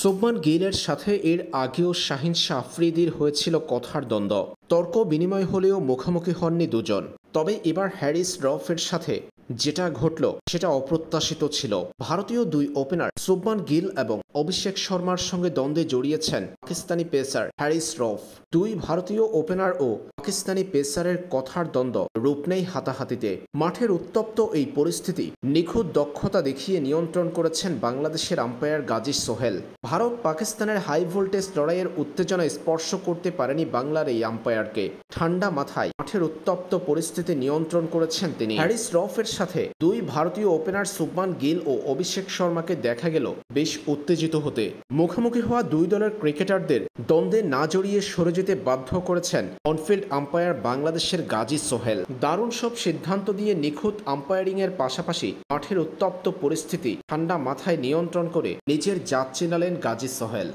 শুভমান গিলের সাথে এর আগেও শাহিন শাহ আফ্রিদির হয়েছিল কথার দ্বন্দ্ব। তর্ক বিনিময় হলেও মুখোমুখি হননি দুজন। তবে এবার হ্যারিস রফের সাথে যেটা ঘটল সেটা অপ্রত্যাশিত ছিল। ভারতীয় দুই ওপেনার শুভমান গিল এবং অভিষেক শর্মার সঙ্গে দ্বন্দ্বে জড়িয়েছেন পাকিস্তানি পেসার হ্যারিস রফ। দুই ভারতীয় ওপেনার ও পাকিস্তানি পেসারের কথার দ্বন্দ্ব রূপ নেই হাতাহাতিতে। মাঠের উত্তপ্ত এই পরিস্থিতি নিখুঁত দক্ষতা দেখিয়ে নিয়ন্ত্রণ করেছেন বাংলাদেশের আম্পায়ার গাজী সোহেল। ভারত পাকিস্তানের হাই ভোল্টেজ লড়াইয়ের উত্তেজনা স্পর্শ করতে পারেনি বাংলার এই আম্পায়ারকে। ঠান্ডা মাথায় মাঠের উত্তপ্ত পরিস্থিতি নিয়ন্ত্রণ করেছেন তিনি। হ্যারিস রফের সাথে দুই ভারতীয় ওপেনার শুভমান গিল ও অভিষেক শর্মাকে দেখা গেল বেশ উত্তেজিত হতে। মুখোমুখি হওয়া দুই দলের ক্রিকেটারদের দ্বন্দ্বে না জড়িয়ে সরে যেতে বাধ্য করেছেন অনফিল্ড আম্পায়ার বাংলাদেশের গাজী সোহেল। দারুণ সব সিদ্ধান্ত দিয়ে নিখুঁত আম্পায়ারিংয়ের পাশাপাশি মাঠের উত্তপ্ত পরিস্থিতি ঠান্ডা মাথায় নিয়ন্ত্রণ করে নিজের জাত চেনালেন গাজী সোহেল।